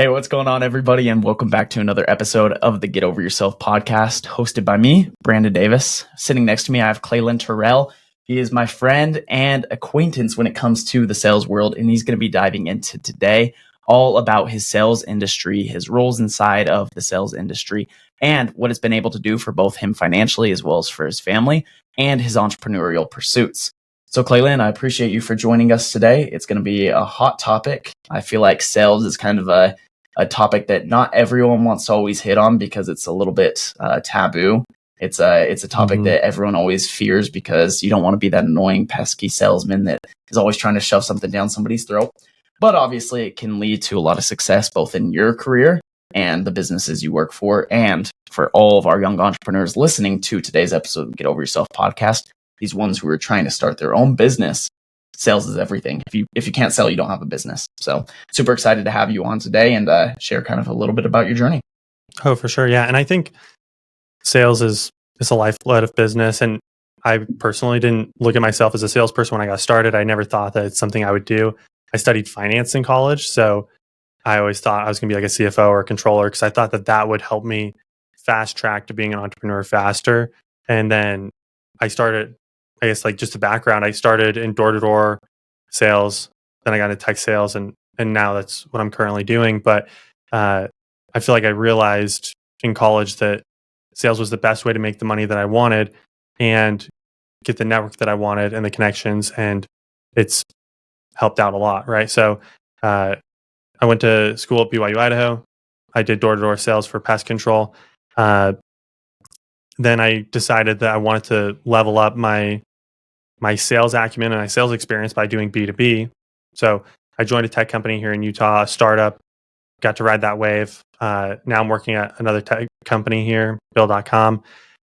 Hey, what's going on, everybody? And welcome back to another episode of the Get Over Yourself podcast, hosted by me, Brandon Davis. Sitting next to me, I have Claylyn Tirrell. He is my friend and acquaintance when it comes to the sales world, and he's going to be diving into today all about his sales industry, his roles inside of the sales industry, and what it's been able to do for both him financially as well as for his family and his entrepreneurial pursuits. So, Claylyn, I appreciate you for joining us today. It's going to be a hot topic. I feel like sales is kind of a topic that not everyone wants to always hit on because it's a little bit taboo. It's a topic that everyone always fears because you don't want to be that annoying, pesky salesman that is always trying to shove something down somebody's throat. But obviously, it can lead to a lot of success both in your career and the businesses you work for. And for all of our young entrepreneurs listening to today's episode of Get Over Yourself podcast, these ones who are trying to start their own business, sales is everything. If you can't sell, you don't have a business. So super excited to have you on today and share kind of a little bit about your journey. Oh, for sure. Yeah. And I think sales is a lifeblood of business. And I personally didn't look at myself as a salesperson when I got started. I never thought that it's something I would do. I studied finance in college. So I always thought I was going to be like a CFO or a controller because I thought that would help me fast track to being an entrepreneur faster. And then I started, I guess, like just a background, I started in door-to-door sales, then I got into tech sales, and now that's what I'm currently doing. But I feel like I realized in college that sales was the best way to make the money that I wanted and get the network that I wanted and the connections, and it's helped out a lot, right? So I went to school at BYU, Idaho. I did door-to-door sales for pest control. Then I decided that I wanted to level up my sales acumen and my sales experience by doing B2B. So I joined a tech company here in Utah, a startup, got to ride that wave. Now I'm working at another tech company here, Bill.com.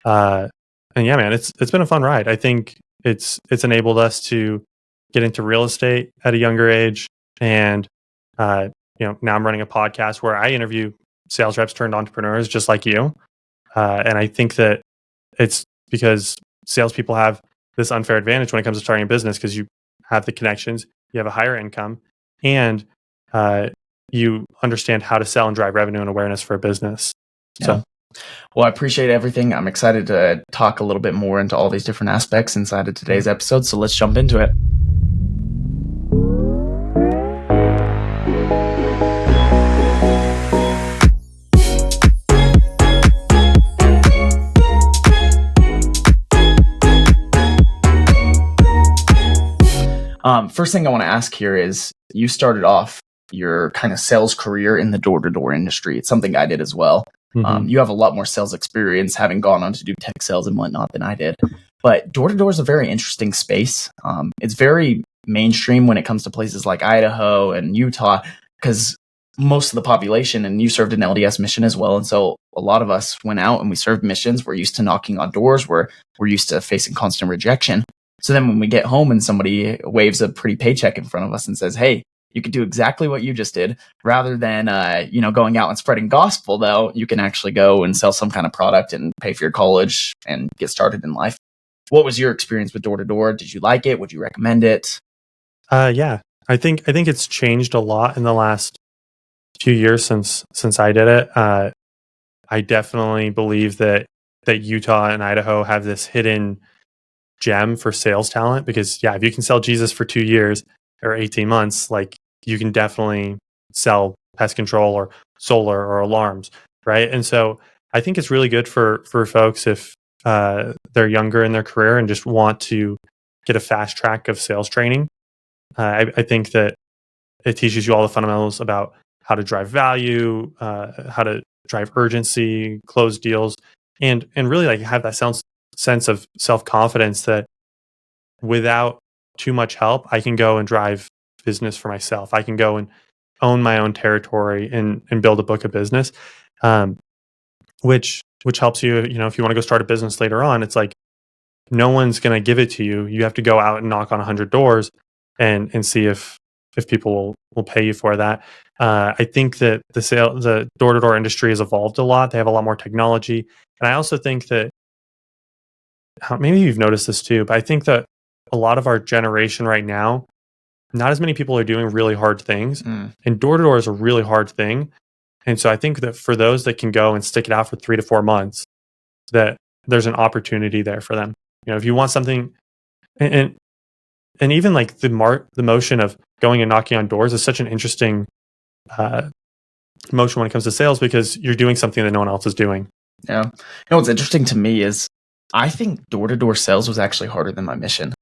And yeah, man, it's been a fun ride. I think it's enabled us to get into real estate at a younger age. And now I'm running a podcast where I interview sales reps turned entrepreneurs just like you. And I think that it's because salespeople have this unfair advantage when it comes to starting a business because you have the connections, you have a higher income, and you understand how to sell and drive revenue and awareness for a business. Yeah. So, well, I appreciate everything. I'm excited to talk a little bit more into all these different aspects inside of today's episode. So let's jump into it. First thing I want to ask here is you started off your kind of sales career in the door-to-door industry. It's something I did as well. You have a lot more sales experience having gone on to do tech sales and whatnot than I did. But door-to-door is a very interesting space. It's very mainstream when it comes to places like Idaho and Utah because most of the population, and you served an LDS mission as well. And so a lot of us went out and we served missions. We're used to knocking on doors. We're used to facing constant rejection. So then when we get home and somebody waves a pretty paycheck in front of us and says, hey, you could do exactly what you just did, rather than going out and spreading gospel, though, you can actually go and sell some kind of product and pay for your college and get started in life. What was your experience with door-to-door? Did you like it? Would you recommend it? Yeah, I think it's changed a lot in the last few years since I did it. I definitely believe that Utah and Idaho have this hidden gem for sales talent because if you can sell Jesus for 2 years or 18 months, like you can definitely sell pest control or solar or alarms, right? And so I think it's really good for folks if they're younger in their career and just want to get a fast track of sales training. I think that it teaches you all the fundamentals about how to drive value, how to drive urgency, close deals, and really like have that sense of self-confidence that without too much help, I can go and drive business for myself. I can go and own my own territory and build a book of business, which helps you, if you want to go start a business later on, it's like no one's going to give it to you. You have to go out and knock on 100 doors and see if people will pay you for that. I think that the door-to-door industry has evolved a lot. They have a lot more technology. And I also think that maybe you've noticed this too, but I think that a lot of our generation right now, not as many people are doing really hard things. And door-to-door is a really hard thing. And so I think that for those that can go and stick it out for 3 to 4 months, that there's an opportunity there for them. If you want something, and and even like the motion of going and knocking on doors is such an interesting motion when it comes to sales, because you're doing something that no one else is doing. Yeah. What's interesting to me is I think door-to-door sales was actually harder than my mission.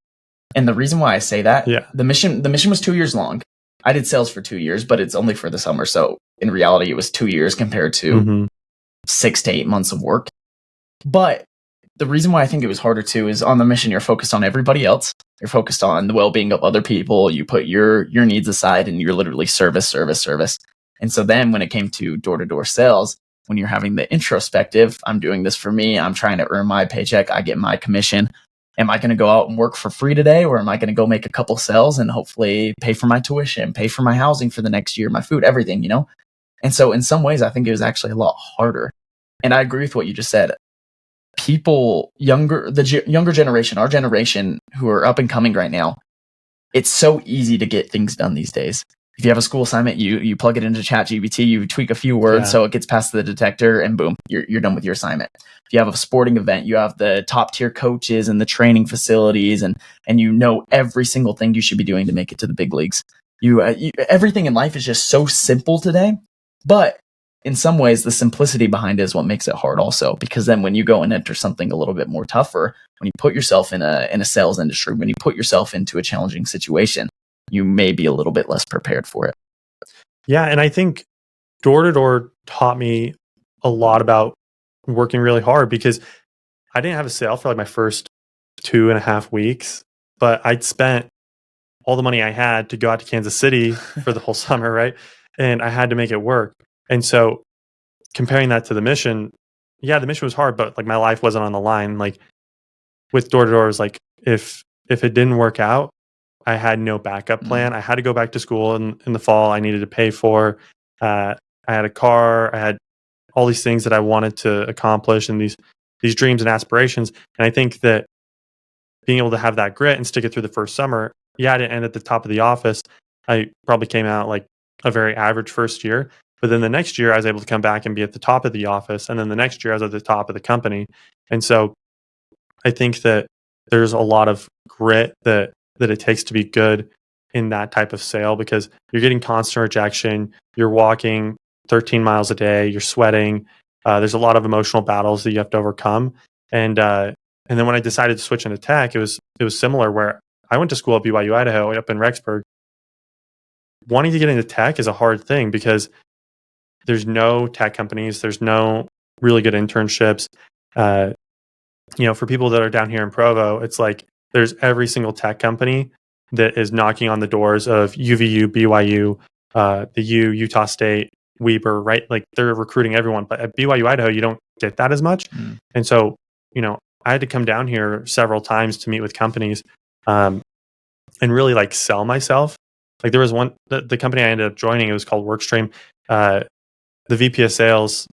And the reason why I say that, the mission was 2 years long. I did sales for 2 years, but it's only for the summer. So in reality, it was 2 years compared to 6 to 8 months of work. But the reason why I think it was harder too is on the mission, you're focused on everybody else. You're focused on the well-being of other people. You put your needs aside and you're literally service. And so then when it came to door-to-door sales, when you're having the introspective, I'm doing this for me. I'm trying to earn my paycheck. I get my commission. Am I going to go out and work for free today? Or am I going to go make a couple sales and hopefully pay for my tuition, pay for my housing for the next year, my food, everything, And so in some ways, I think it was actually a lot harder. And I agree with what you just said. People the younger generation, our generation who are up and coming right now, it's so easy to get things done these days. If you have a school assignment, you plug it into ChatGPT, you tweak a few words so it gets past the detector, and boom, you're done with your assignment. If you have a sporting event, you have the top tier coaches and the training facilities, and you know every single thing you should be doing to make it to the big leagues. Everything in life is just so simple today, but in some ways, the simplicity behind it is what makes it hard also, because then when you go and enter something a little bit more tougher, when you put yourself in a sales industry, when you put yourself into a challenging situation, you may be a little bit less prepared for it. Yeah. And I think door-to-door taught me a lot about working really hard, because I didn't have a sale for like my first 2.5 weeks, but I'd spent all the money I had to go out to Kansas City for the whole summer, right? And I had to make it work. And so comparing that to the mission, the mission was hard, but like my life wasn't on the line. Like with door-to-door, is like if it didn't work out, I had no backup plan. I had to go back to school in the fall. I needed to pay for. I had a car. I had all these things that I wanted to accomplish, and these dreams and aspirations. And I think that being able to have that grit and stick it through the first summer, I didn't end at the top of the office. I probably came out like a very average first year. But then the next year, I was able to come back and be at the top of the office. And then the next year, I was at the top of the company. And so I think that there's a lot of grit that it takes to be good in that type of sale, because you're getting constant rejection. You're walking 13 miles a day. You're sweating. There's a lot of emotional battles that you have to overcome. And then when I decided to switch into tech, it was similar, where I went to school at BYU Idaho up in Rexburg. Wanting to get into tech is a hard thing, because there's no tech companies. There's no really good internships. For people that are down here in Provo, it's like there's every single tech company that is knocking on the doors of UVU, BYU, the Utah State, Weber, right? Like they're recruiting everyone. But at BYU Idaho, you don't get that as much. And so, I had to come down here several times to meet with companies and really like sell myself. Like there was one, the company I ended up joining, it was called Workstream. The VP of sales,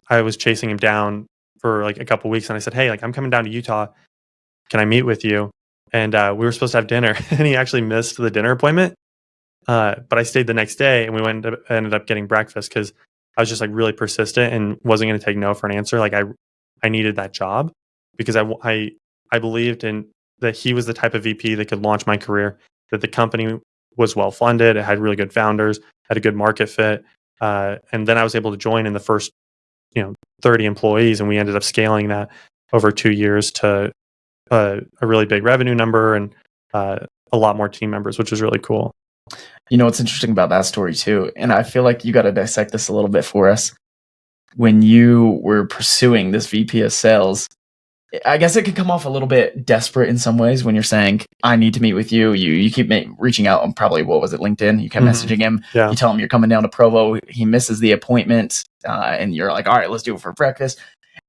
I was chasing him down for like a couple weeks, and I said, "Hey, like I'm coming down to Utah. Can I meet with you?" And we were supposed to have dinner, and he actually missed the dinner appointment. But I stayed the next day, and we ended up getting breakfast, because I was just like really persistent and wasn't going to take no for an answer. Like I needed that job, because I believed in that he was the type of VP that could launch my career, that the company was well funded, it had really good founders, had a good market fit. And then I was able to join in the first, 30 employees, and we ended up scaling that over 2 years to a really big revenue number and a lot more team members, which was really cool. What's interesting about that story too, and I feel like you got to dissect this a little bit for us. When you were pursuing this VP of sales, I guess it could come off a little bit desperate in some ways when you're saying, I need to meet with you. You keep reaching out on probably, what was it, LinkedIn? You kept messaging him. Yeah. You tell him you're coming down to Provo. He misses the appointment. And you're like, all right, let's do it for breakfast.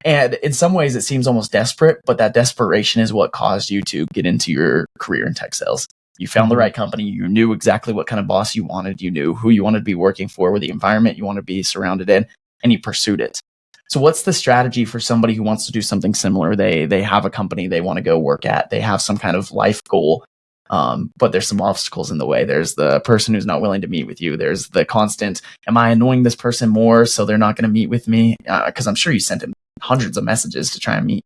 And in some ways, it seems almost desperate, but that desperation is what caused you to get into your career in tech sales. You found the right company. You knew exactly what kind of boss you wanted. You knew who you wanted to be working for, with the environment you want to be surrounded in, and you pursued it. So what's the strategy for somebody who wants to do something similar? They have a company they want to go work at. They have some kind of life goal. But there's some obstacles in the way. There's the person who's not willing to meet with you. There's the constant, am I annoying this person more so they're not going to meet with me? Because I'm sure you sent him hundreds of messages to try and meet.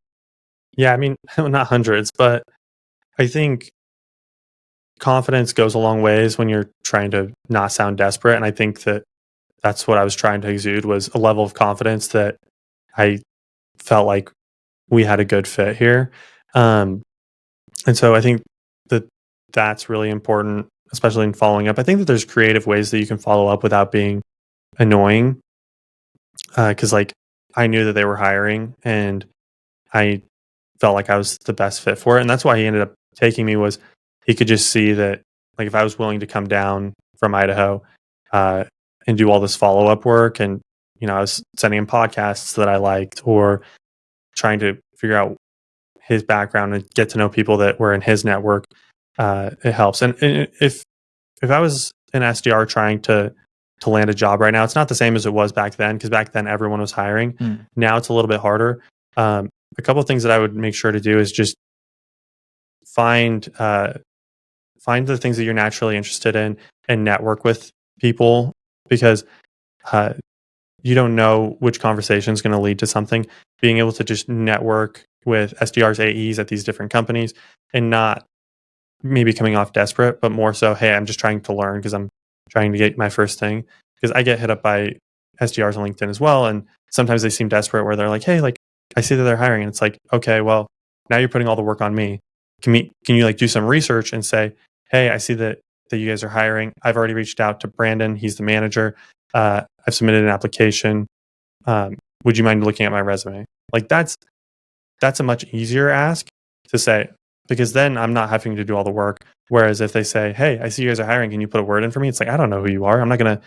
Yeah, I mean, not hundreds, but I think confidence goes a long ways when you're trying to not sound desperate. And I think that that's what I was trying to exude, was a level of confidence that I felt like we had a good fit here. And so I think that that's really important, especially in following up. I think that there's creative ways that you can follow up without being annoying. Because like I knew that they were hiring and I felt like I was the best fit for it. And that's why he ended up taking me, was he could just see that like if I was willing to come down from Idaho and do all this follow-up work, and I was sending him podcasts that I liked, or trying to figure out his background and get to know people that were in his network, it helps. And if I was an SDR trying to land a job right now, it's not the same as it was back then, because back then everyone was hiring. Now it's a little bit harder. A couple of things that I would make sure to do is just find the things that you're naturally interested in and network with people, because you don't know which conversation is going to lead to something. Being able to just network with SDRs, AEs at these different companies, and not maybe coming off desperate, but more so, hey, I'm just trying to learn because I'm trying to get my first thing. Because I get hit up by SDRs on LinkedIn as well, and sometimes they seem desperate, where they're like, hey, like I see that they're hiring, and it's like, okay, well, now you're putting all the work on me. Can you like do some research and say, hey, I see that you guys are hiring. I've already reached out to Brandon. He's the manager. I've submitted an application. Would you mind looking at my resume? Like that's a much easier ask to say, because then I'm not having to do all the work. Whereas if they say, hey, I see you guys are hiring, can you put a word in for me? It's like, I don't know who you are. I'm not gonna.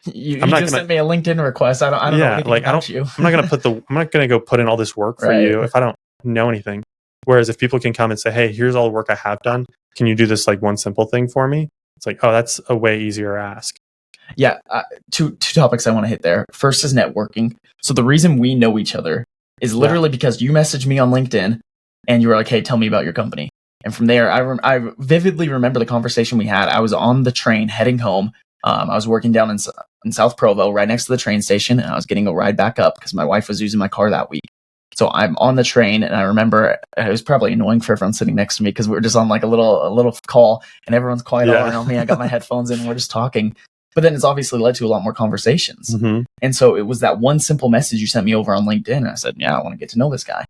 You just sent me a LinkedIn request. I don't know anything about you. I'm not gonna go put in all this work for you if I don't know anything. Whereas if people can come and say, hey, here's all the work I have done, can you do this like one simple thing for me? It's like, oh, that's a way easier ask. Yeah, two topics I want to hit there. First is networking. So the reason we know each other is literally because you messaged me on LinkedIn and you were like, hey, tell me about your company. And from there, I vividly remember the conversation we had. I was on the train heading home. I was working down in South Provo, right next to the train station, and I was getting a ride back up because my wife was using my car that week. So I'm on the train, and I remember it was probably annoying for everyone sitting next to me because we were just on like a little call, and everyone's quiet all around me. I got my headphones in, and we're just talking. But then it's obviously led to a lot more conversations. Mm-hmm. And so it was that one simple message you sent me over on LinkedIn, and I said, yeah, I want to get to know this guy.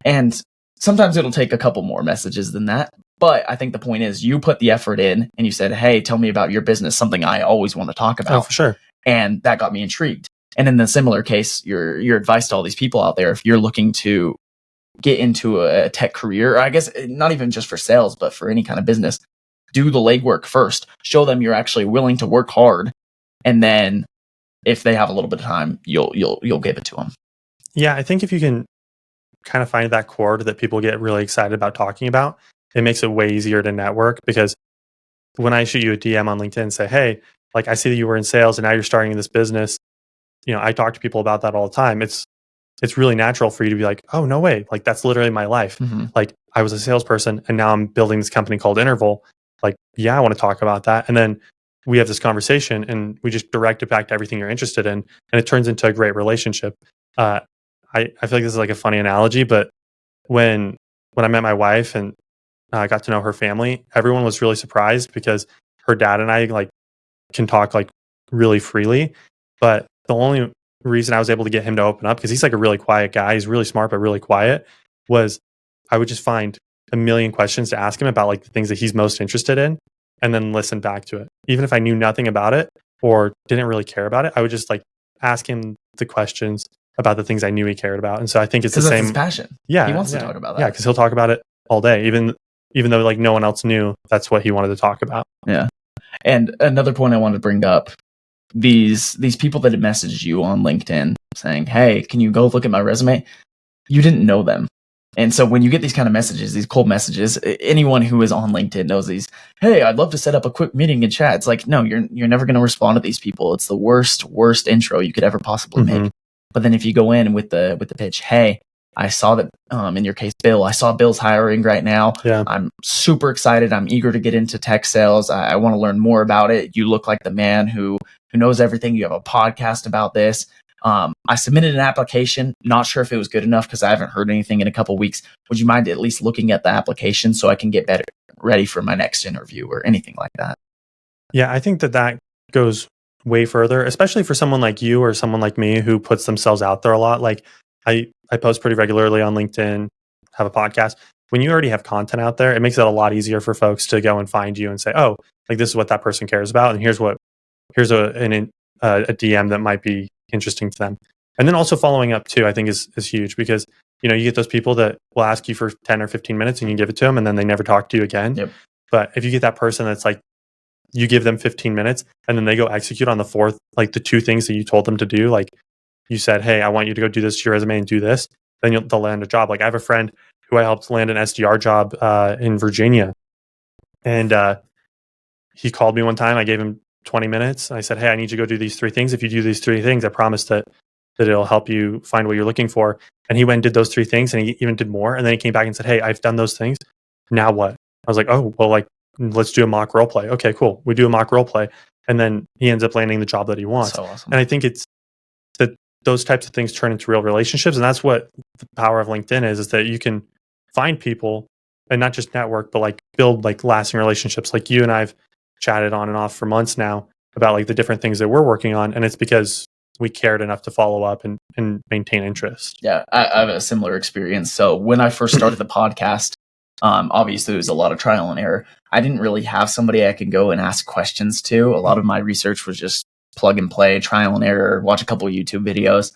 And sometimes it'll take a couple more messages than that. But I think the point is you put the effort in, and you said, hey, tell me about your business, something I always want to talk about. Oh, for sure. And that got me intrigued. And in the similar case, your advice to all these people out there, if you're looking to get into a tech career, or I guess not even just for sales, but for any kind of business, do the legwork first. Show them you're actually willing to work hard, and then if they have a little bit of time, you'll give it to them. Yeah, I think if you can kind of find that chord that people get really excited about talking about, it makes it way easier to network. Because when I shoot you a DM on LinkedIn and say, hey, like I see that you were in sales and now you're starting this business, I talk to people about that all the time. It's really natural for you to be like, oh, no way. Like that's literally my life. Mm-hmm. Like I was a salesperson and now I'm building this company called Interval. Like, yeah, I want to talk about that. And then we have this conversation and we just direct it back to everything you're interested in. And it turns into a great relationship. I feel like this is like a funny analogy, but when I met my wife and I got to know her family, everyone was really surprised because her dad and I like can talk like really freely. But the only reason I was able to get him to open up, because he's like a really quiet guy, he's really smart, but really quiet, was I would just find a million questions to ask him about like the things that he's most interested in and then listen back to it. Even if I knew nothing about it or didn't really care about it, I would just like ask him the questions about the things I knew he cared about. And so I think it's the same. His passion. Yeah. He wants to talk about that. Yeah, because he'll talk about it all day, even though like no one else knew that's what he wanted to talk about. Yeah. And another point I wanted to bring up, these people that had messaged you on LinkedIn saying, hey, can you go look at my resume? You didn't know them. And so when you get these kind of messages, these cold messages, anyone who is on LinkedIn knows these, hey, I'd love to set up a quick meeting and chat. It's like, no, you're never going to respond to these people. It's the worst intro you could ever possibly make. But then if you go in with the pitch, hey, I saw that in your case, Bill, I saw Bill's hiring right now. Yeah. I'm super excited. I'm eager to get into tech sales. I want to learn more about it. You look like the man who knows everything. You have a podcast about this. I submitted an application. Not sure if it was good enough because I haven't heard anything in a couple weeks. Would you mind at least looking at the application so I can get ready for my next interview or anything like that? Yeah, I think that goes way further, especially for someone like you or someone like me who puts themselves out there a lot. Like I post pretty regularly on LinkedIn, have a podcast. When you already have content out there, it makes it a lot easier for folks to go and find you and say, oh, like this is what that person cares about. And here's a DM that might be interesting to them. And then also following up too, I think is huge because, you get those people that will ask you for 10 or 15 minutes and you give it to them and then they never talk to you again. Yep. But if you get that person that's like, you give them 15 minutes and then they go execute on the fourth, like the two things that you told them to do. Like you said, hey, I want you to go do this to your resume and do this. Then they'll land a job. Like I have a friend who I helped land an SDR job in Virginia. And he called me one time. I gave him 20 minutes. I said, hey, I need you to go do these 3 things. If you do these 3 things, I promise that it'll help you find what you're looking for. And he went and did those 3 things and he even did more. And then he came back and said, hey, I've done those things. Now what? I was like, oh, well, like, let's do a mock role play. Okay, cool. We do a mock role play. And then he ends up landing the job that he wants. So awesome. And I think it's that those types of things turn into real relationships. And that's what the power of LinkedIn is that you can find people and not just network, but like build like lasting relationships. Like you and I've chatted on and off for months now about like the different things that we're working on. And it's because we cared enough to follow up and maintain interest. Yeah, I have a similar experience. So when I first started the podcast, obviously it was a lot of trial and error. I didn't really have somebody I could go and ask questions to. A lot of my research was just plug and play, trial and error, watch a couple of YouTube videos,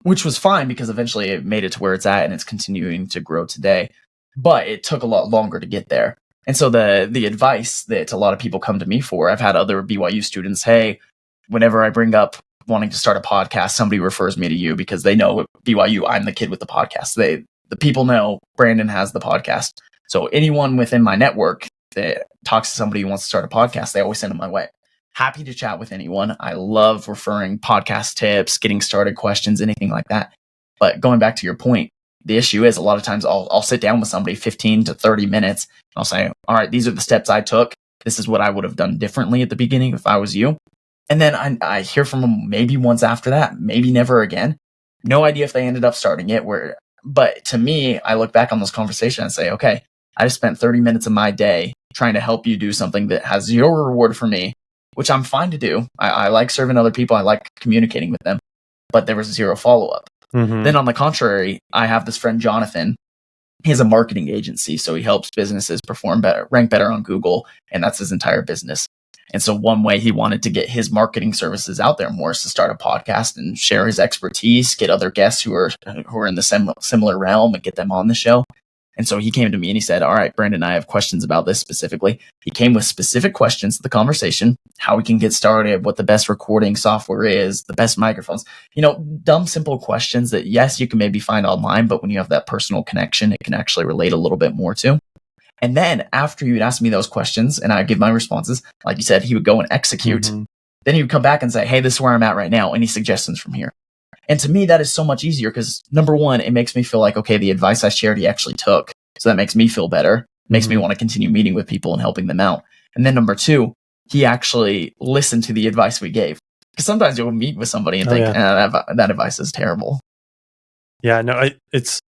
which was fine because eventually it made it to where it's at and it's continuing to grow today. But it took a lot longer to get there. And so the advice that a lot of people come to me for, I've had other BYU students, hey, whenever I bring up wanting to start a podcast, somebody refers me to you because they know at BYU, I'm the kid with the podcast. The people know Brandon has the podcast. So anyone within my network that talks to somebody who wants to start a podcast, they always send them my way. Happy to chat with anyone. I love referring podcast tips, getting started questions, anything like that. But going back to your point, the issue is a lot of times I'll sit down with somebody 15 to 30 minutes. And I'll say, all right, these are the steps I took. This is what I would have done differently at the beginning if I was you. And then I hear from them maybe once after that, maybe never again. No idea if they ended up starting it. But to me, I look back on this conversation and say, okay, I just spent 30 minutes of my day trying to help you do something that has zero reward for me, which I'm fine to do. I like serving other people. I like communicating with them, but there was zero follow-up. Mm-hmm. Then on the contrary, I have this friend, Jonathan. He has a marketing agency, so he helps businesses perform better, rank better on Google, and that's his entire business. And so one way he wanted to get his marketing services out there more is to start a podcast and share his expertise, get other guests who are in the similar realm and get them on the show. And so he came to me and he said, all right, Brandon, I have questions about this specifically. He came with specific questions to the conversation, how we can get started, what the best recording software is, the best microphones, dumb, simple questions that, yes, you can maybe find online, but when you have that personal connection, it can actually relate a little bit more to. And then after you'd ask me those questions and I give my responses, like you said, he would go and execute. Mm-hmm. Then he would come back and say, hey, this is where I'm at right now. Any suggestions from here? And to me, that is so much easier because number one, it makes me feel like, okay, the advice I shared, he actually took. So that makes me feel better, makes me want to continue meeting with people and helping them out. And then number two, he actually listened to the advice we gave. Because sometimes you'll meet with somebody and think, that advice is terrible. Yeah, no, it's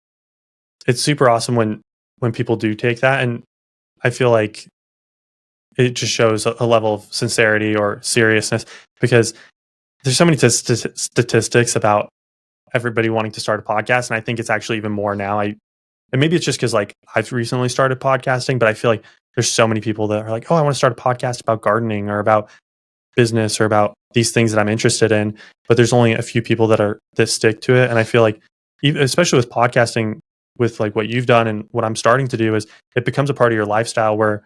super awesome when people do take that. And I feel like it just shows a level of sincerity or seriousness because there's so many statistics about everybody wanting to start a podcast. And I think it's actually even more now. And maybe it's just because like I've recently started podcasting, but I feel like there's so many people that are like, oh, I want to start a podcast about gardening or about business or about these things that I'm interested in. But there's only a few people that stick to it. And I feel like, especially with podcasting, with like what you've done and what I'm starting to do, is it becomes a part of your lifestyle where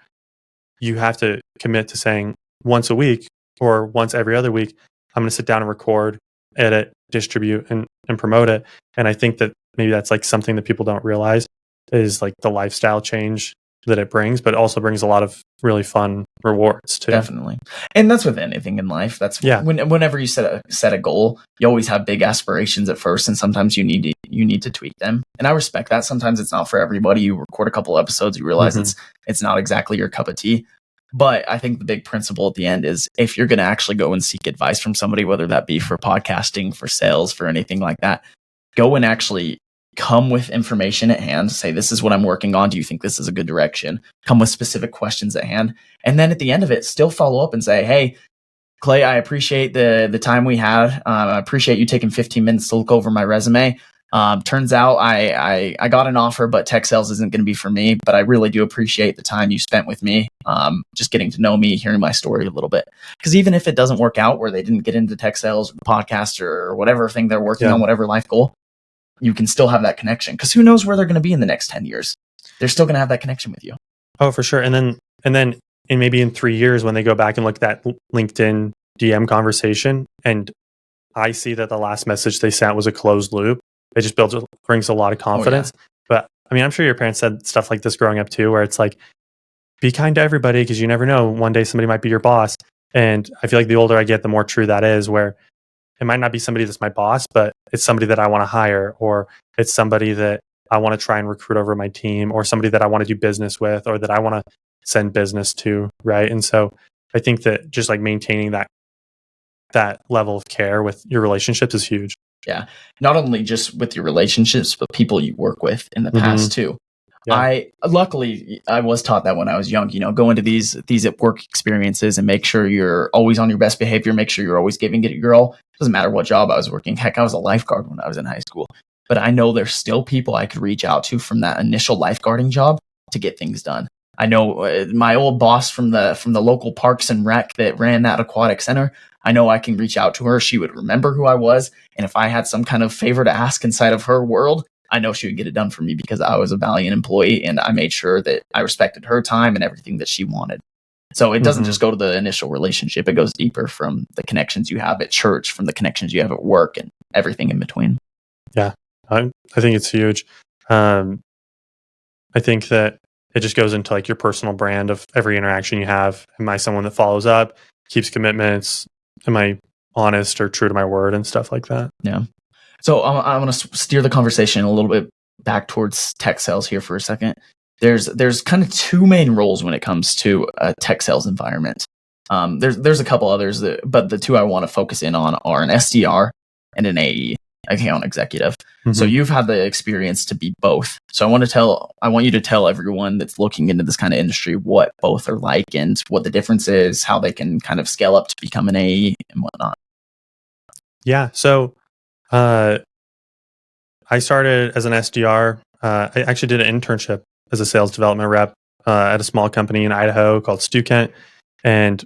you have to commit to saying once a week or once every other week, I'm going to sit down and record, edit, distribute, and promote it. And I think that maybe that's like something that people don't realize is like the lifestyle change that it brings, but it also brings a lot of really fun rewards too. Definitely. And that's with anything in life. That's whenever you set a goal, you always have big aspirations at first, and sometimes you need to tweak them. And I respect that. Sometimes it's not for everybody. You record a couple episodes, you realize it's not exactly your cup of tea. But I think the big principle at the end is, if you're going to actually go and seek advice from somebody, whether that be for podcasting, for sales, for anything like that, go and actually come with information at hand. Say, this is what I'm working on. Do you think this is a good direction? Come with specific questions at hand. And then at the end of it, still follow up and say, hey, Clay, I appreciate the time we had. I appreciate you taking 15 minutes to look over my resume. Turns out I got an offer, but tech sales isn't going to be for me. But I really do appreciate the time you spent with me, just getting to know me, hearing my story a little bit. Because even if it doesn't work out, where they didn't get into tech sales, podcast, or whatever thing they're working on, whatever life goal, you can still have that connection. Because who knows where they're going to be in the next 10 years? They're still going to have that connection with you. Oh, for sure. And then maybe in 3 years, when they go back and look at that LinkedIn DM conversation, and I see that the last message they sent was a closed loop, it just brings a lot of confidence. Oh, yeah. But I mean, I'm sure your parents said stuff like this growing up too, where it's like, be kind to everybody, because you never know, one day somebody might be your boss. And I feel like the older I get, the more true that is, where it might not be somebody that's my boss, but it's somebody that I want to hire, or it's somebody that I want to try and recruit over my team, or somebody that I want to do business with, or that I want to send business to, right? And so I think that just like maintaining that level of care with your relationships is huge. Yeah. Not only just with your relationships, but people you work with in the past too. Yeah. Luckily I was taught that when I was young, go into these work experiences and make sure you're always on your best behavior, make sure you're always giving it your all. Doesn't matter what job I was working. Heck, I was a lifeguard when I was in high school. But I know there's still people I could reach out to from that initial lifeguarding job to get things done. I know my old boss from the local parks and rec that ran that aquatic center. I know I can reach out to her. She would remember who I was. And if I had some kind of favor to ask inside of her world, I know she would get it done for me, because I was a valiant employee and I made sure that I respected her time and everything that she wanted. So it doesn't just go to the initial relationship. It goes deeper, from the connections you have at church, from the connections you have at work, and everything in between. Yeah, I think it's huge. I think that it just goes into like your personal brand of every interaction you have. Am I someone that follows up, keeps commitments? Am I honest or true to my word and stuff like that? Yeah. So I want to steer the conversation a little bit back towards tech sales here for a second. There's kind of two main roles when it comes to a tech sales environment. There's a couple others, but the two I want to focus in on are an SDR and an AE, account executive. So you've had the experience to be both. So I want you to tell everyone that's looking into this kind of industry what both are like, and what the difference is, how they can kind of scale up to become an AE and whatnot. Yeah. So I started as an SDR. I actually did an internship as a sales development rep at a small company in Idaho called Stukent. And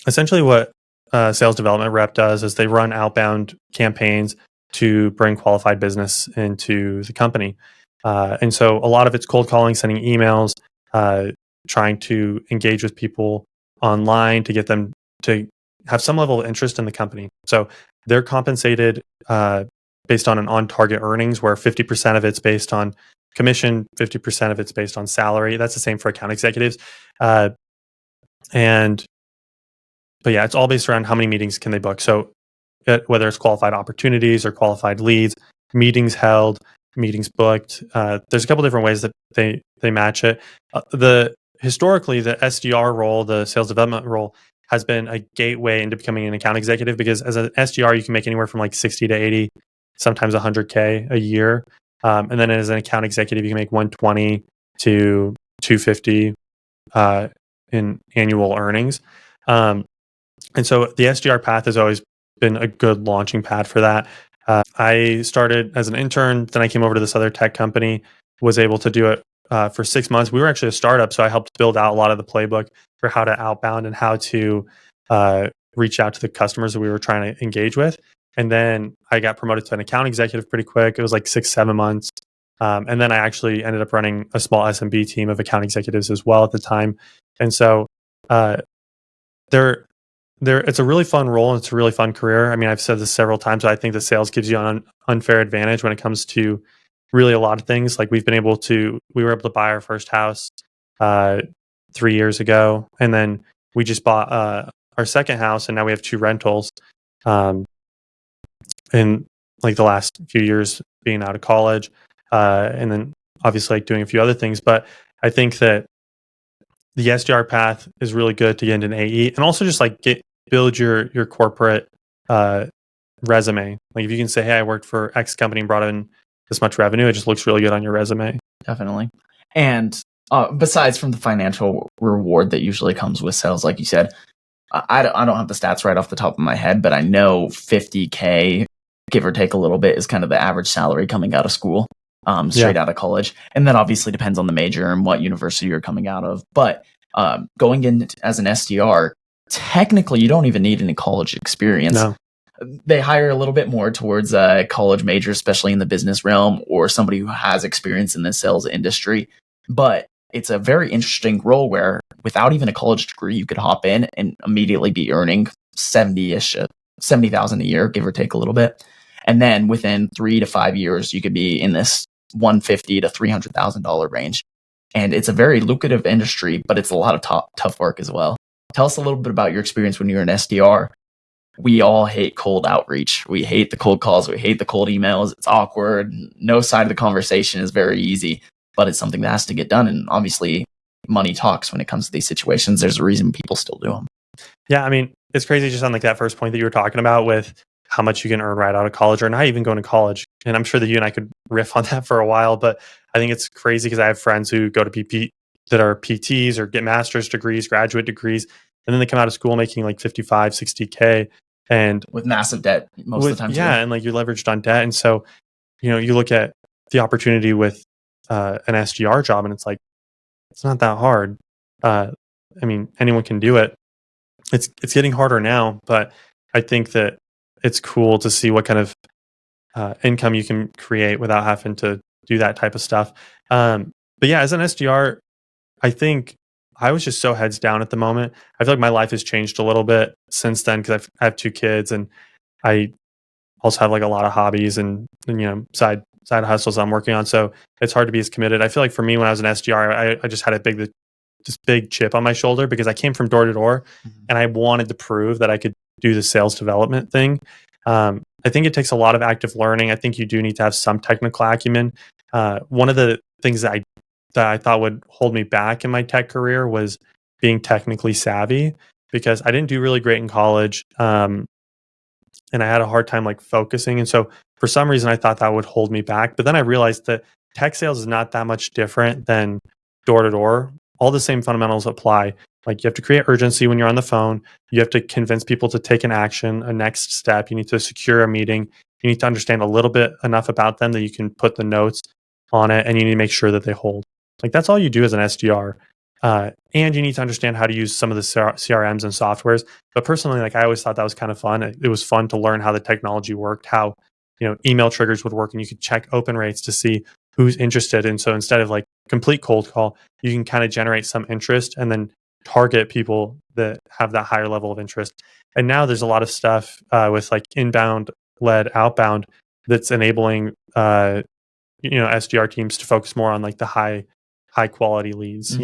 essentially what a sales development rep does is they run outbound campaigns to bring qualified business into the company. And so a lot of it's cold calling, sending emails, trying to engage with people online to get them to have some level of interest in the company. So they're compensated based on an on-target earnings, where 50% of it's based on commission, 50% of it's based on salary. That's the same for account executives. But yeah, it's all based around how many meetings can they book. So whether it's qualified opportunities or qualified leads, meetings held, meetings booked. There's a couple different ways that they match it. Historically, the SDR role, the sales development role, has been a gateway into becoming an account executive, because as an SDR, you can make anywhere from like 60 to 80, sometimes 100K a year. And then as an account executive, you can make 120 to 250 in annual earnings. And so the SDR path has always been a good launching pad for that. I started as an intern, then I came over to this other tech company, was able to do it for 6 months. We were actually a startup, so I helped build out a lot of the playbook for how to outbound and how to reach out to the customers that we were trying to engage with. And then I got promoted to an account executive pretty quick. It was like 6-7 months. And then I actually ended up running a small SMB team of account executives as well at the time. And so it's a really fun role, and it's a really fun career. I mean, I've said this several times, but I think that sales gives you an unfair advantage when it comes to really a lot of things. Like we were able to buy our first house 3 years ago, and then we just bought our second house, and now we have 2 rentals. In like the last few years being out of college, and then obviously like doing a few other things. But I think that the SDR path is really good to get into an AE, and also just like build your corporate resume. Like if you can say, hey, I worked for X company and brought in this much revenue, it just looks really good on your resume. Definitely. And besides from the financial reward that usually comes with sales, like you said, I don't have the stats right off the top of my head, but I know $50K, give or take a little bit, is kind of the average salary coming out of school, straight out of college. And that obviously depends on the major and what university you're coming out of. But going in as an SDR, technically you don't even need any college experience. No. They hire a little bit more towards a college major, especially in the business realm, or somebody who has experience in the sales industry. But it's a very interesting role where without even a college degree, you could hop in and immediately be earning 70,000 a year, give or take a little bit. And then within 3 to 5 years, you could be in this $150,000 to $300,000 range. And it's a very lucrative industry, but it's a lot of tough work as well. Tell us a little bit about your experience when you were an SDR. We all hate cold outreach. We hate the cold calls. We hate the cold emails. It's awkward. No side of the conversation is very easy, but it's something that has to get done. And obviously, money talks when it comes to these situations. There's a reason people still do them. Yeah, I mean, it's crazy just on like that first point that you were talking about with how much you can earn right out of college or not even going to college. And I'm sure that you and I could riff on that for a while, but I think it's crazy because I have friends who go to PP that are PTs or get master's degrees, graduate degrees, and then they come out of school making like 55, 60K. And with massive debt most of the time. Yeah, and like you're leveraged on debt. And so, you look at the opportunity with an SDR job and it's like, it's not that hard. I mean, anyone can do it. It's getting harder now, but I think that it's cool to see what kind of income you can create without having to do that type of stuff. But yeah, as an SDR, I think I was just so heads down at the moment. I feel like my life has changed a little bit since then because I have 2 kids and I also have like a lot of hobbies and side hustles I'm working on. So it's hard to be as committed. I feel like for me, when I was an SDR, I just had this big chip on my shoulder because I came from door to door and I wanted to prove that I could do the sales development thing. I think it takes a lot of active learning. I think you do need to have some technical acumen. One of the things that I thought would hold me back in my tech career was being technically savvy because I didn't do really great in college. And I had a hard time like focusing. And so for some reason, I thought that would hold me back. But then I realized that tech sales is not that much different than door to door. All the same fundamentals apply. Like you have to create urgency when you're on the phone. You have to convince people to take an action, a next step. You need to secure a meeting. You need to understand a little bit enough about them that you can put the notes on it, and you need to make sure that they hold. Like that's all you do as an SDR. And you need to understand how to use some of the CRMs and softwares. But personally, like I always thought that was kind of fun. It was fun to learn how the technology worked, how email triggers would work, and you could check open rates to see who's interested. And so instead of like complete cold call, you can kind of generate some interest and then target people that have that higher level of interest. And now there's a lot of stuff with like inbound led outbound that's enabling SDR teams to focus more on like the high quality leads,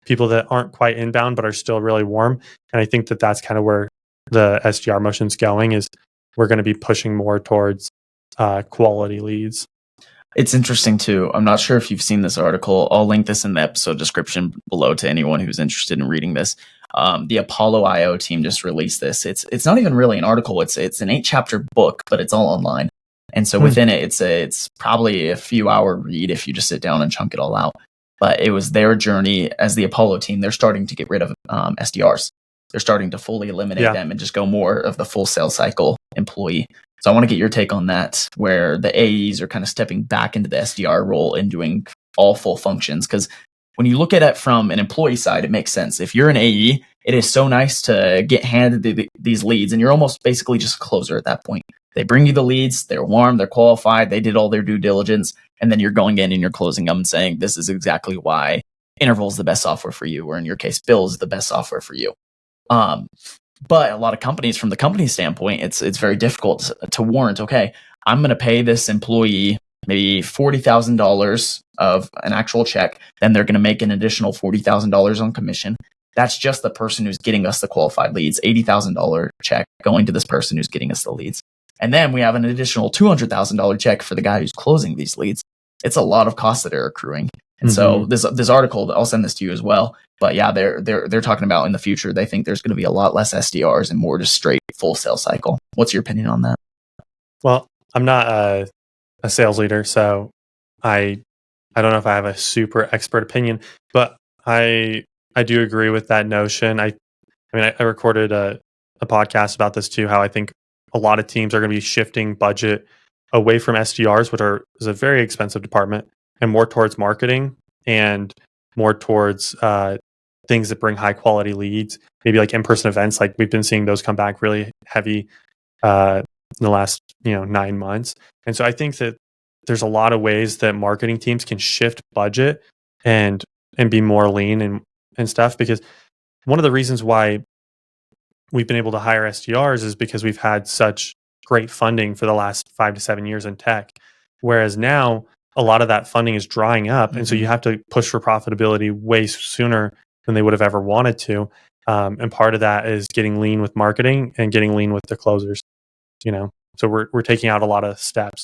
people that aren't quite inbound but are still really warm. And I think that that's kind of where the SDR motion's going, is we're going to be pushing more towards quality leads. It's interesting too. I'm not sure if you've seen this article. I'll link this in the episode description below to anyone who's interested in reading this. The Apollo IO team just released this. It's not even really an article. It's an 8-chapter book, but it's all online. And so within it, it's probably a few hour read if you just sit down and chunk it all out. But it was their journey as the Apollo team. They're starting to get rid of SDRs. They're starting to fully eliminate them and just go more of the full sales cycle employee. So I want to get your take on that, where the AEs are kind of stepping back into the SDR role and doing all full functions. Because when you look at it from an employee side, it makes sense. If you're an AE, it is so nice to get handed these leads, and you're almost basically just a closer at that point. They bring you the leads, they're warm, they're qualified, they did all their due diligence, and then you're going in and you're closing them and saying, this is exactly why Interval is the best software for you, or in your case, Bill is the best software for you. But a lot of companies, from the company standpoint, it's very difficult to warrant, okay, I'm going to pay this employee maybe $40,000 of an actual check. Then they're going to make an additional $40,000 on commission. That's just the person who's getting us the qualified leads, $80,000 check going to this person who's getting us the leads. And then we have an additional $200,000 check for the guy who's closing these leads. It's a lot of costs that are accruing. And so this article, I'll send this to you as well. But yeah, they're talking about in the future, they think there's going to be a lot less SDRs and more just straight full sales cycle. What's your opinion on that? Well, I'm not a sales leader, so I don't know if I have a super expert opinion, but I do agree with that notion. I recorded a podcast about this too, how I think a lot of teams are going to be shifting budget away from SDRs, which is a very expensive department, and more towards marketing and more towards things that bring high quality leads, maybe like in-person events. Like we've been seeing those come back really heavy in the last 9 months. And so I think that there's a lot of ways that marketing teams can shift budget and be more lean and stuff, because one of the reasons why we've been able to hire SDRs is because we've had such great funding for the last 5 to 7 years in tech. Whereas now a lot of that funding is drying up. And so you have to push for profitability way sooner than they would have ever wanted to. And part of that is getting lean with marketing and getting lean with the closers, So we're taking out a lot of steps,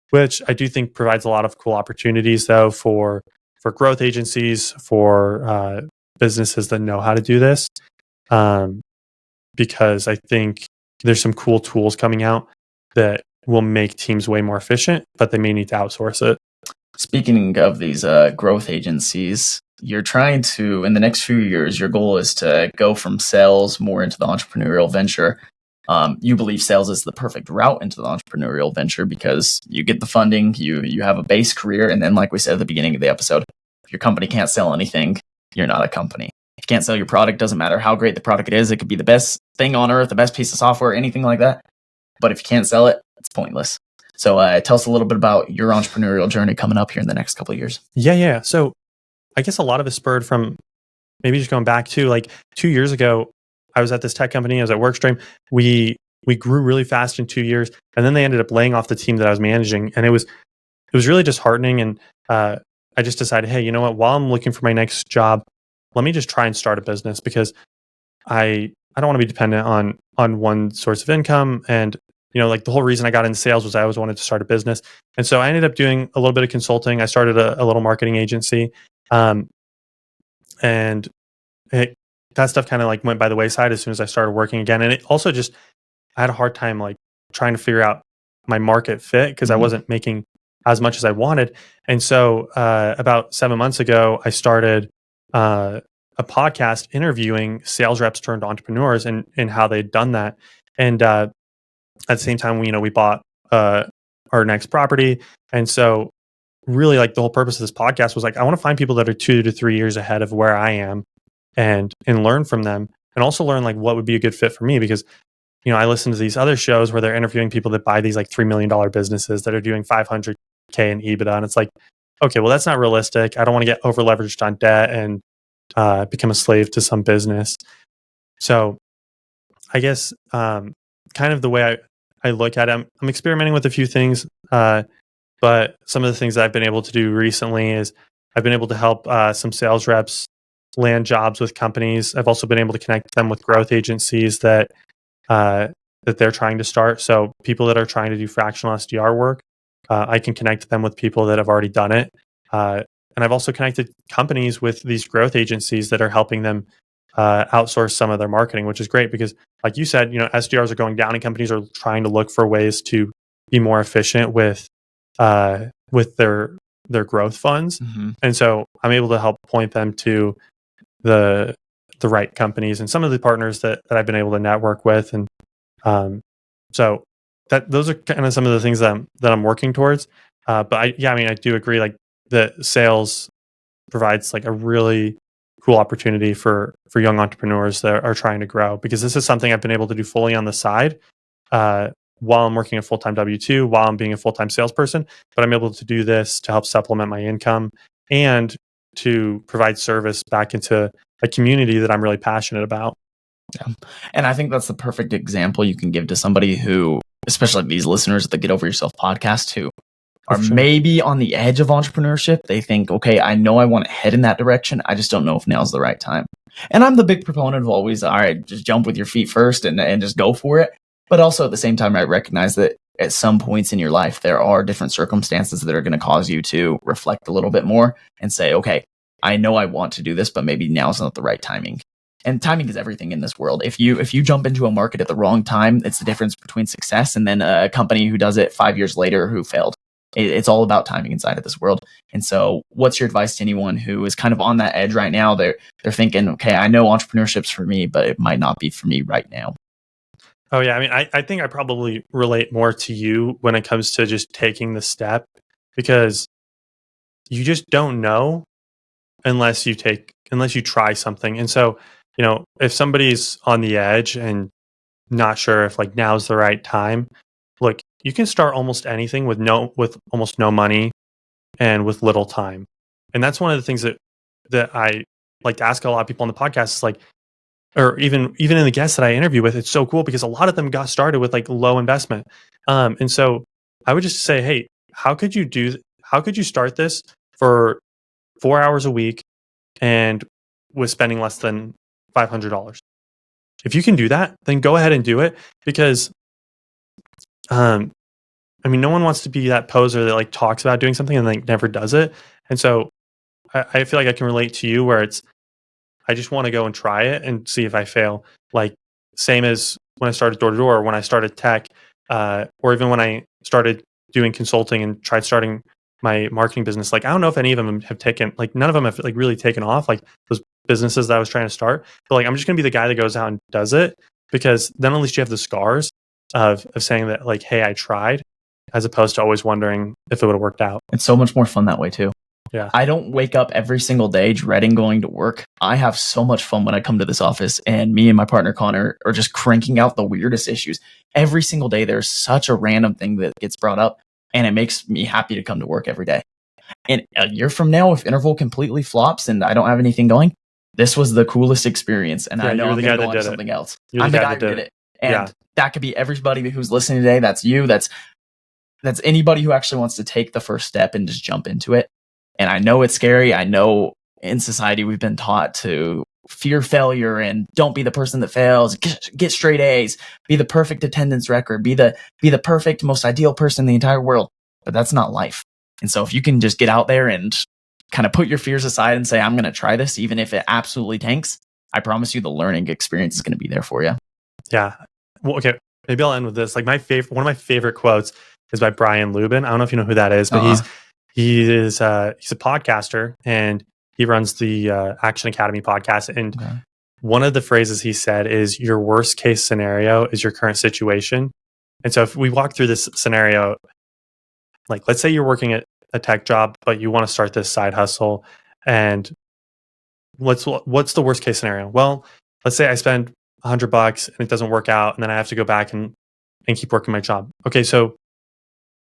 which I do think provides a lot of cool opportunities though for growth agencies, for businesses that know how to do this. Because I think there's some cool tools coming out that will make teams way more efficient, but they may need to outsource it. Speaking of these growth agencies, you're trying to, in the next few years, your goal is to go from sales more into the entrepreneurial venture. You believe sales is the perfect route into the entrepreneurial venture because you get the funding, you have a base career, and then like we said at the beginning of the episode, if your company can't sell anything, you're not a company. If you can't sell your product, doesn't matter how great the product is. It could be the best thing on earth, the best piece of software, anything like that. But if you can't sell it, it's pointless. So tell us a little bit about your entrepreneurial journey coming up here in the next couple of years. Yeah. So I guess a lot of it spurred from maybe just going back to like 2 years ago. I was at this tech company. I was at Workstream. We grew really fast in 2 years, and then they ended up laying off the team that I was managing, and it was really disheartening. And I just decided, hey, you know what? While I'm looking for my next job, let me just try and start a business, because I don't want to be dependent on one source of income. And like the whole reason I got into sales was I always wanted to start a business. And so I ended up doing a little bit of consulting. I started a little marketing agency, and that stuff kind of like went by the wayside as soon as I started working again. And it also just, I had a hard time like trying to figure out my market fit because I wasn't making as much as I wanted. And so about 7 months ago, I started a podcast interviewing sales reps turned entrepreneurs and how they'd done that. And at the same time, we bought our next property. And so really like the whole purpose of this podcast was like, I want to find people that are 2 to 3 years ahead of where I am and learn from them, and also learn like what would be a good fit for me, because I listen to these other shows where they're interviewing people that buy these like $3 million businesses that are doing 500K in EBITDA. And it's like, okay, well, that's not realistic. I don't want to get over leveraged on debt and become a slave to some business. So I guess kind of the way I look at it, I'm experimenting with a few things. But some of the things that I've been able to do recently is I've been able to help some sales reps land jobs with companies. I've also been able to connect them with growth agencies that they're trying to start. So people that are trying to do fractional SDR work, I can connect them with people that have already done it. And I've also connected companies with these growth agencies that are helping them outsource some of their marketing, which is great because, like you said, SDRs are going down and companies are trying to look for ways to be more efficient with their growth funds. And so I'm able to help point them to the right companies and some of the partners that I've been able to network with. And so those are kind of some of the things that I'm working towards. But I do agree, like the sales provides like a really cool opportunity for young entrepreneurs that are trying to grow, because this is something I've been able to do fully on the side while I'm working a full-time W-2, while I'm being a full-time salesperson. But I'm able to do this to help supplement my income and to provide service back into a community that I'm really passionate about. Yeah. And I think that's the perfect example you can give to somebody who, especially these listeners of the Get Over Yourself podcast, who are maybe on the edge of entrepreneurship. They think, okay, I know I want to head in that direction. I just don't know if now's the right time. And I'm the big proponent of always, all right, just jump with your feet first and just go for it. But also at the same time, I recognize that at some points in your life, there are different circumstances that are going to cause you to reflect a little bit more and say, okay, I know I want to do this, but maybe now's not the right timing. And timing is everything in this world. If you jump into a market at the wrong time, it's the difference between success and then a company who does it 5 years later who failed. It's all about timing inside of this world. And so what's your advice to anyone who is kind of on that edge right now? They're thinking, okay, I know entrepreneurship's for me, but it might not be for me right now. Oh yeah, I mean, I think I probably relate more to you when it comes to just taking the step, because you just don't know unless you try something. And so, if somebody's on the edge and not sure if like now's the right time, look, you can start almost anything with almost no money and with little time. And that's one of the things that I like to ask a lot of people on the podcast is like, or even in the guests that I interview with, it's so cool because a lot of them got started with like low investment. And so I would just say, hey, how could you start this for 4 hours a week and with spending less than $500? If you can do that, then go ahead and do it, because I mean, no one wants to be that poser that like talks about doing something and like never does it. And so I feel like I can relate to you where I just want to go and try it and see if I fail. Like same as when I started door to door, when I started tech, or even when I started doing consulting and tried starting my marketing business. Like I don't know if any of them have taken, like none of them have like really taken off, like those businesses that I was trying to start. But like I'm just gonna be the guy that goes out and does it, because then at least you have the scars of saying that like, hey, I tried, as opposed to always wondering if it would have worked out. It's so much more fun that way too. Yeah. I don't wake up every single day dreading going to work. I have so much fun when I come to this office, and me and my partner Connor are just cranking out the weirdest issues. Every single day there's such a random thing that gets brought up, and it makes me happy to come to work every day. And a year from now, if Interval completely flops and I don't have anything going, this was the coolest experience. And I know I'm going to go on to something else. I'm the guy who did it. And that could be everybody who's listening today. That's you. That's anybody who actually wants to take the first step and just jump into it. And I know it's scary. I know in society we've been taught to fear failure and don't be the person that fails, get straight A's, be the perfect attendance record, be the perfect, most ideal person in the entire world. But that's not life. And so if you can just get out there and kind of put your fears aside and say, I'm going to try this, even if it absolutely tanks, I promise you the learning experience is going to be there for you. Yeah. Well, okay. Maybe I'll end with this. Like one of my favorite quotes is by Brian Lubin. I don't know if you know who that is, but he's a podcaster, and he runs the Action Academy podcast. And one of the phrases he said is, your worst case scenario is your current situation. And so if we walk through this scenario, like let's say you're working at a tech job, but you want to start this side hustle. And what's the worst case scenario? Well, let's say I spend $100 and it doesn't work out, and then I have to go back and keep working my job. Okay, so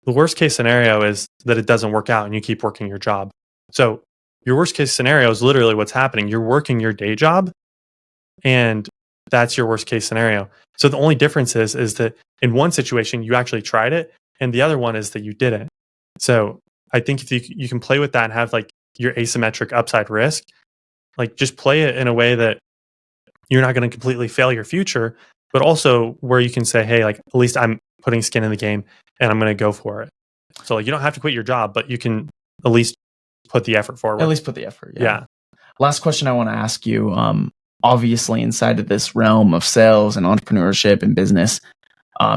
the worst case scenario is that it doesn't work out and you keep working your job. So your worst case scenario is literally what's happening. You're working your day job, and that's your worst case scenario. So the only difference is that in one situation you actually tried it, and the other one is that you didn't. So I think if you can play with that and have like your asymmetric upside risk, like just play it in a way that you're not going to completely fail your future, but also where you can say, hey, like at least I'm putting skin in the game and I'm going to go for it. So like you don't have to quit your job, but you can at least put the effort forward. At least put the effort. Yeah. Last question I want to ask you. Obviously, inside of this realm of sales and entrepreneurship and business,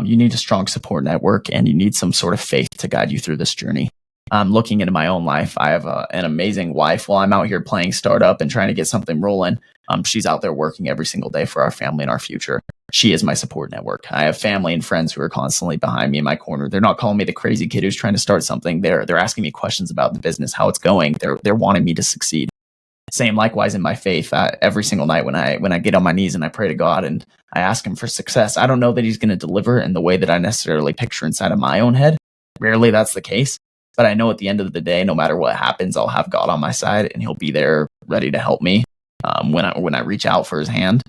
you need a strong support network, and you need some sort of faith to guide you through this journey. Looking into my own life, I have an amazing wife. While I'm out here playing startup and trying to get something rolling, she's out there working every single day for our family and our future. She is my support network. I have family and friends who are constantly behind me in my corner. They're not calling me the crazy kid who's trying to start something. They're asking me questions about the business, how it's going. They're wanting me to succeed. Same likewise in my faith. Every single night when I get on my knees and I pray to God and I ask him for success, I don't know that he's going to deliver in the way that I necessarily picture inside of my own head. Rarely that's the case. But I know at the end of the day, no matter what happens, I'll have God on my side, and he'll be there ready to help me when I reach out for his hand.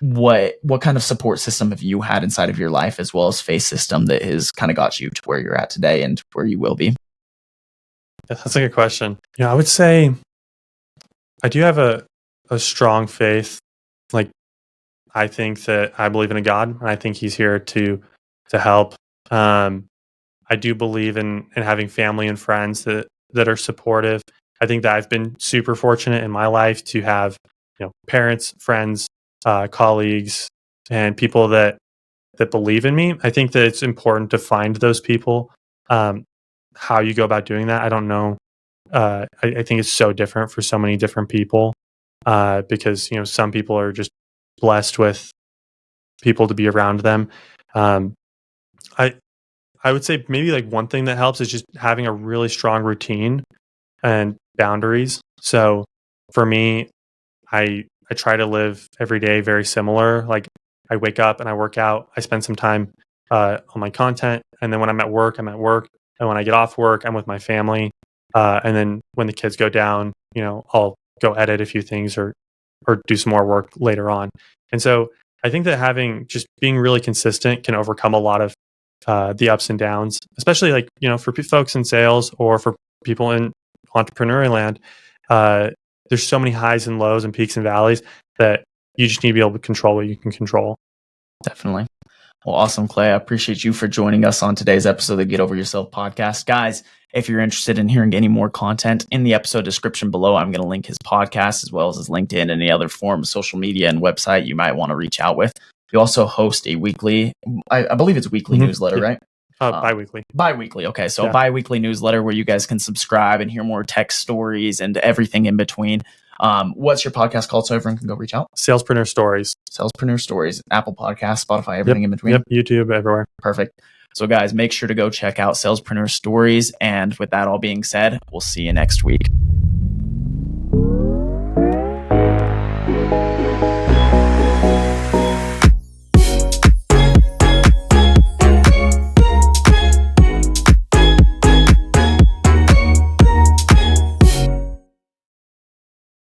what kind of support system have you had inside of your life, as well as faith system, that has kind of got you to where you're at today and where you will be? That's a good question. I would say I do have a strong faith. Like, I think that I believe in a God, and I think He's here to help. I do believe in having family and friends that are supportive. I think that I've been super fortunate in my life to have, parents, friends, colleagues, and people that believe in me. I think that it's important to find those people. How you go about doing that, I don't know. I think it's so different for so many different people, because some people are just blessed with people to be around them. I I would say maybe like one thing that helps is just having a really strong routine and boundaries. So for me, I try to live every day very similar. Like, I wake up and I work out. I spend some time on my content, and then when I'm at work, I'm at work. And when I get off work, I'm with my family. And then when the kids go down, I'll go edit a few things or do some more work later on. And so I think that just being really consistent can overcome a lot of the ups and downs, especially like, for folks in sales or for people in entrepreneurial land. There's so many highs and lows and peaks and valleys that you just need to be able to control what you can control. Definitely. Well, awesome, Clay. I appreciate you for joining us on today's episode of the Get Over Yourself podcast. Guys, if you're interested in hearing any more content, in the episode description below, I'm going to link his podcast as well as his LinkedIn and any other form of social media and website you might want to reach out with. You also host a weekly, I believe it's weekly newsletter, right? Bi-weekly. Bi-weekly. Okay. So bi-weekly newsletter where you guys can subscribe and hear more tech stories and everything in between. What's your podcast called so everyone can go reach out? Salespreneur Stories. Salespreneur Stories. Apple Podcasts, Spotify, everything in between. Yep. YouTube, everywhere. Perfect. So guys, make sure to go check out Salespreneur Stories. And with that all being said, we'll see you next week.